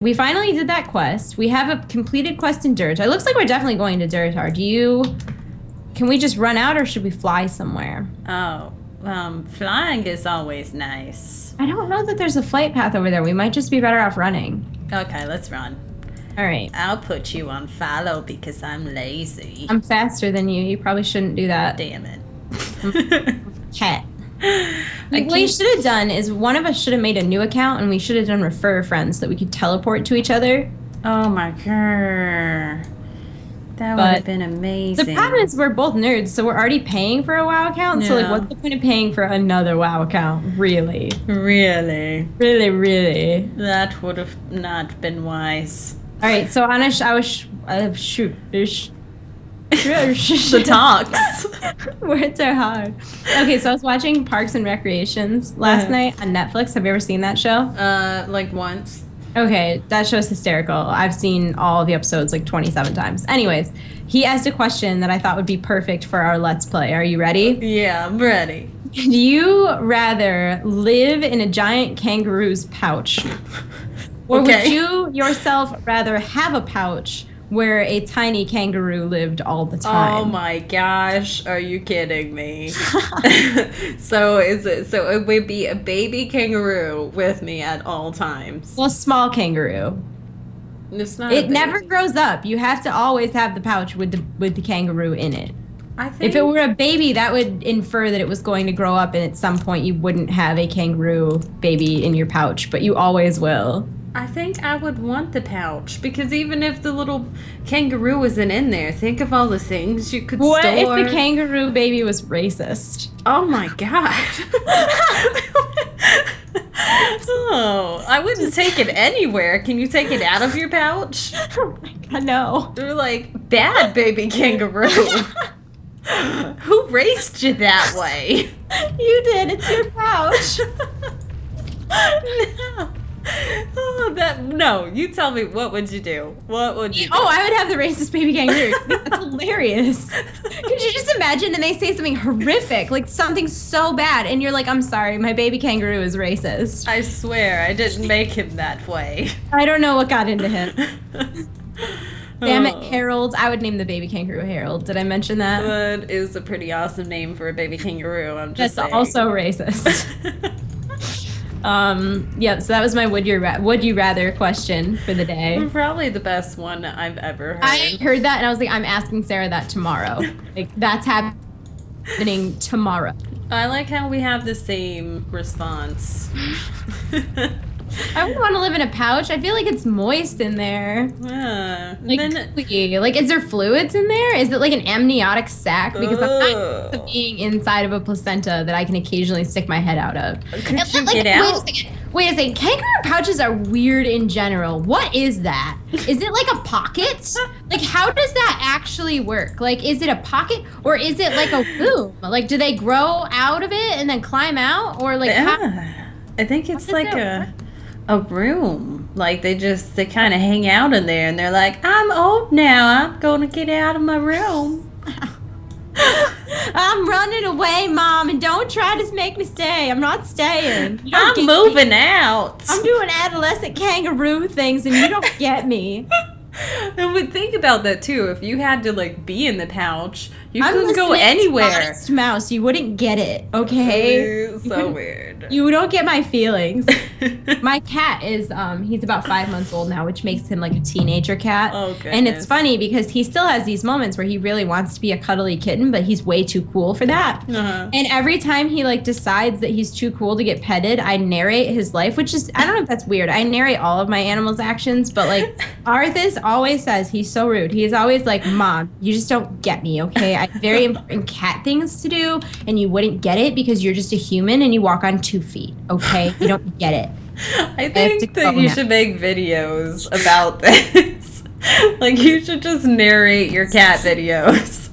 We finally did that quest. We have a completed quest in Dirt. It looks like we're definitely going to Dirt. Can we just run out or should we fly somewhere? Oh, flying is always nice. I don't know that there's a flight path over there. We might just be better off running. Okay, let's run. All right. I'll put you on follow because I'm lazy. I'm faster than you. You probably shouldn't do that. Damn it. Cat. What we should have done is one of us should have made a new account and we should have done refer friends so that we could teleport to each other. Oh my god. That would have been amazing. The problem is we're both nerds, so we're already paying for a WoW account. Yeah. So like, what's the point of paying for another WoW account? Really? Really? Really, really? That would have not been wise. All right, so Anna, the talks. Words are hard. Okay, so I was watching Parks and Recreations last night on Netflix. Have you ever seen that show? Like once. Okay, that show's hysterical. I've seen all the episodes like 27 times. Anyways, he asked a question that I thought would be perfect for our Let's Play. Are you ready? Yeah, I'm ready. Do you rather live in a giant kangaroo's pouch? Or would you yourself rather have a pouch where a tiny kangaroo lived all the time? Oh my gosh, are you kidding me? So it would be a baby kangaroo with me at all times. Well, a small kangaroo. It's not. It never grows up. You have to always have the pouch with the kangaroo in it. I think if it were a baby, that would infer that it was going to grow up and at some point you wouldn't have a kangaroo baby in your pouch, but you always will. I think I would want the pouch because even if the little kangaroo isn't in there, think of all the things you could store. What if the kangaroo baby was racist? Oh my god. Oh, I wouldn't take it anywhere. Can you take it out of your pouch? Oh my god, no. They're like, bad baby kangaroo. Who raised you that way? You did. It's your pouch. No. Oh, no. You tell me, what would you do? What would you do? Oh, I would have the racist baby kangaroo. That's hilarious. Could you just imagine and they say something horrific, like something so bad, and you're like, I'm sorry, my baby kangaroo is racist. I swear, I didn't make him that way. I don't know what got into him. Damn it, Harold. I would name the baby kangaroo Harold. Did I mention that? That is a pretty awesome name for a baby kangaroo. I'm just saying. That's also racist. Yeah, so that was my would you rather question for the day. Probably the best one I've ever heard. I heard that and I was like, I'm asking Sarah that tomorrow. Like, that's happening tomorrow. I like how we have the same response. I wouldn't want to live in a pouch. I feel like it's moist in there. Like, is there fluids in there? Is it like an amniotic sac? Because I'm not used to being inside of a placenta that I can occasionally stick my head out of. Could you get out? Wait a second. Kangaroo pouches are weird in general. What is that? Is it like a pocket? Like, how does that actually work? Like, is it a pocket or is it like a womb? Like, do they grow out of it and then climb out? Or like, I think it's like a room. Like they kind of hang out in there and they're like, I'm old now, I'm gonna get out of my room. I'm running away, Mom, and don't try to make me stay. I'm not staying. I'm moving out. I'm doing adolescent kangaroo things and you don't get me. And would think about that too. If you had to like be in the pouch, you couldn't go anywhere. Mouse, you wouldn't get it, okay? So weird. You don't get my feelings. My cat is he's about 5 months old now, which makes him like a teenager cat. Oh goodness. And it's funny because he still has these moments where he really wants to be a cuddly kitten, but he's way too cool for that. And every time he like decides that he's too cool to get petted, I narrate his life, which is, I don't know if that's weird. I narrate all of my animals' actions, but like Arthas always says he's so rude. He's always like, Mom, you just don't get me, okay? I have very important cat things to do, and you wouldn't get it because you're just a human and you walk on 2 feet, okay? You don't get it. I think that you should make videos about this. Like, you should just narrate your cat videos.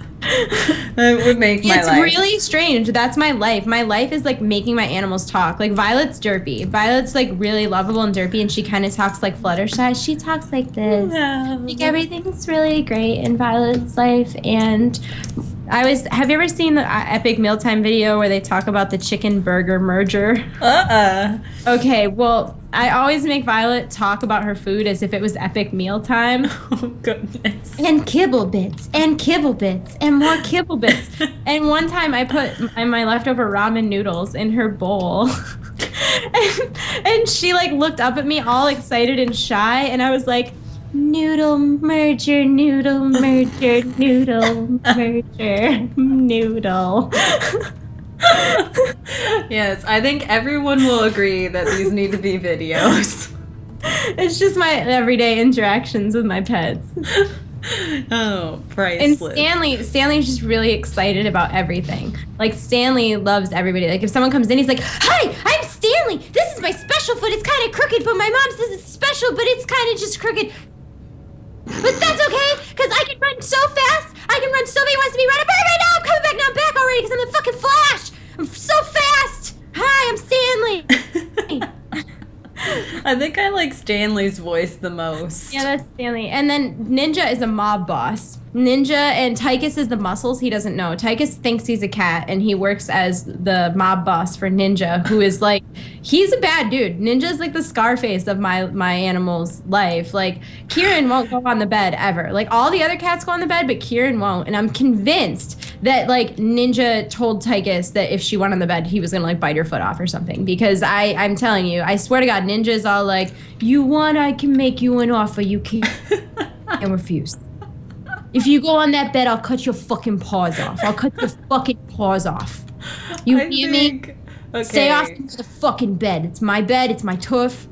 That would make my life. It's really strange. That's my life. My life is like making my animals talk. Like Violet's derpy. Violet's like really lovable and derpy, and she kind of talks like Fluttershy. She talks like this. Like everything's really great in Violet's life. And have you ever seen the epic mealtime video where they talk about the chicken burger merger? Okay, well, I always make Violet talk about her food as if it was epic mealtime. Oh, goodness. And kibble bits, and kibble bits, and more kibble bits. And one time I put my leftover ramen noodles in her bowl. and she like looked up at me all excited and shy, and I was like, noodle merger, noodle merger, noodle merger, noodle. Yes, I think everyone will agree that these need to be videos. It's just my everyday interactions with my pets. Oh, priceless. And Stanley's just really excited about everything. Like, Stanley loves everybody. Like, if someone comes in, he's like, hi, I'm Stanley. This is my special foot. It's kind of crooked, but my mom says it's special, but it's kind of just crooked. But that's okay, because I can run so fast. I can run so many wants to be running. But right now, I'm coming back. Now I'm back already because I'm the fucking Flash. I'm so fast. Hi, I'm Stanley. I think I like Stanley's voice the most. Yeah, that's Stanley. And then Ninja is a mob boss. Ninja and Tychus is the muscles. He doesn't know. Tychus thinks he's a cat, and he works as the mob boss for Ninja, who is like, he's a bad dude. Ninja's like the Scarface of my animal's life. Like, Kieran won't go on the bed ever. Like, all the other cats go on the bed, but Kieran won't. And I'm convinced that like Ninja told Tychus that if she went on the bed, he was gonna like bite her foot off or something. Because I'm telling you, I swear to God, Ninja's all like, you want, I can make you an offer, you can't. And refuse. If you go on that bed, I'll cut your fucking paws off. I'll cut your fucking paws off. You hear me? Okay. Stay off the fucking bed. It's my bed. It's my turf.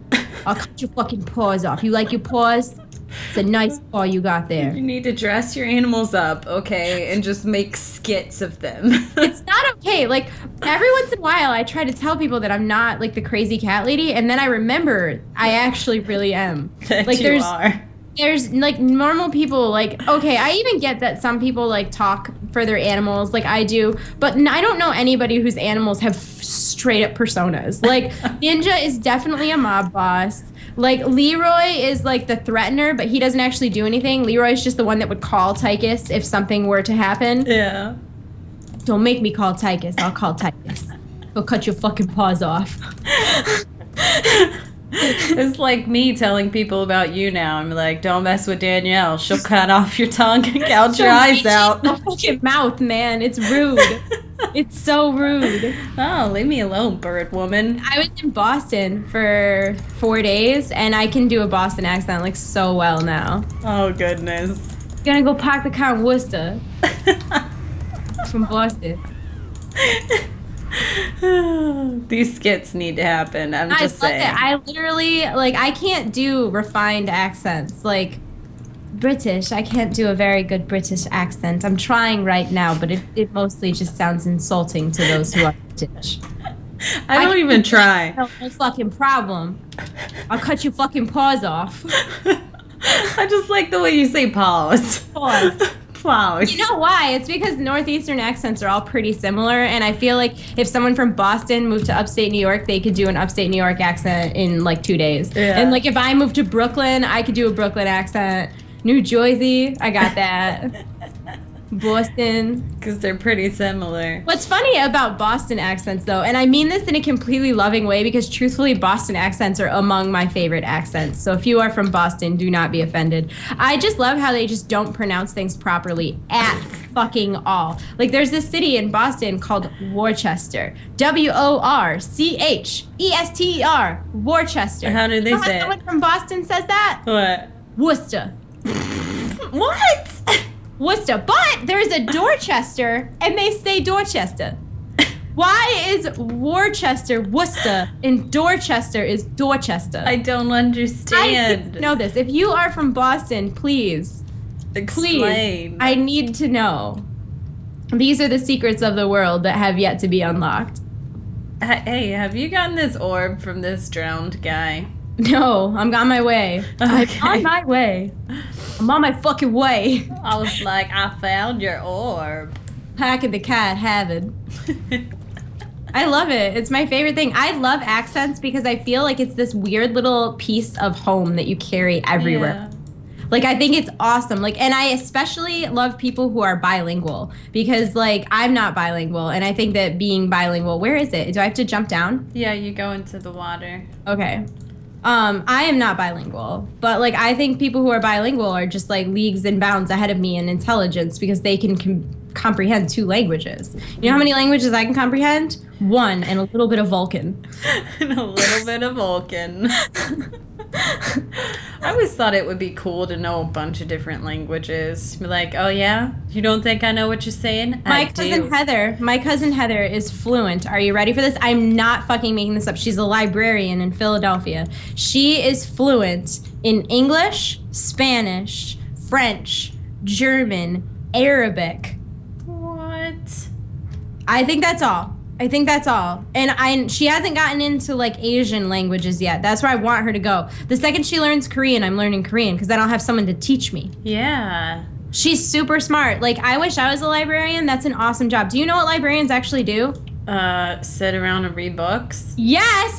I'll cut your fucking paws off. You like your paws? It's a nice paw you got there. You need to dress your animals up, okay, and just make skits of them. It's not okay. Like, every once in a while, I try to tell people that I'm not like the crazy cat lady, and then I remember I actually really am. That like, you are. There's like normal people, like, okay, I even get that some people like talk for their animals like I do, but I don't know anybody whose animals have straight up personas. Like, Ninja is definitely a mob boss. Like, Leroy is like the threatener, but he doesn't actually do anything. Leroy's just the one that would call Tychus if something were to happen. Yeah. Don't make me call Tychus. I'll call Tychus. He'll cut your fucking paws off. It's like me telling people about you now. I'm like, don't mess with Danielle. She'll cut off your tongue and gouge your eyes out. Your fucking mouth, man. It's rude. It's so rude. Oh, leave me alone, bird woman. I was in Boston for 4 days, and I can do a Boston accent like so well now. Oh, goodness. Gonna go park the car in Worcester. From Boston. These skits need to happen. I'm just saying. I literally, like, I can't do refined accents. Like, British, I can't do a very good British accent. I'm trying right now, but it mostly just sounds insulting to those who are British. I don't even try. No fucking problem. I'll cut your fucking paws off. I just like the way you say paws. Paws. Paws. You know why? It's because Northeastern accents are all pretty similar, and I feel like if someone from Boston moved to upstate New York, they could do an upstate New York accent in like 2 days. Yeah. And like if I moved to Brooklyn, I could do a Brooklyn accent. New Jersey, I got that. Boston. Because they're pretty similar. What's funny about Boston accents, though, and I mean this in a completely loving way because truthfully, Boston accents are among my favorite accents. So if you are from Boston, do not be offended. I just love how they just don't pronounce things properly at fucking all. Like, there's this city in Boston called Worcester. Worcester. Worcester. How do they say it? Someone from Boston says that? What? Worcester. What? Worcester, but there's a Dorchester, and they say Dorchester. Why is Worcester Worcester and Dorchester is Dorchester? I don't understand. I need to know this. If you are from Boston, please, explain. Please, I need to know. These are the secrets of the world that have yet to be unlocked. Hey, have you gotten this orb from this drowned guy? No, I'm on my way. Okay. I'm on my way. I'm on my fucking way. I was like, I found your orb. How could the cat have it? I love it. It's my favorite thing. I love accents because I feel like it's this weird little piece of home that you carry everywhere. Yeah. Like, I think it's awesome. Like, and I especially love people who are bilingual because, like, I'm not bilingual, and I think that being bilingual, where is it? Do I have to jump down? Yeah, you go into the water. Okay. I am not bilingual, but like I think people who are bilingual are just like leagues and bounds ahead of me in intelligence because they can comprehend 2 languages. You know how many languages I can comprehend? 1 and a little bit of Vulcan. And a little bit of Vulcan. I always thought it would be cool to know a bunch of different languages. Be like, oh yeah? You don't think I know what you're saying? My cousin Heather is fluent. Are you ready for this? I'm not fucking making this up. She's a librarian in Philadelphia. She is fluent in English, Spanish, French, German, Arabic. What? I think that's all. And she hasn't gotten into like Asian languages yet. That's where I want her to go. The second she learns Korean, I'm learning Korean because then I'll have someone to teach me. Yeah. She's super smart. Like, I wish I was a librarian. That's an awesome job. Do you know what librarians actually do? Sit around and read books? Yes.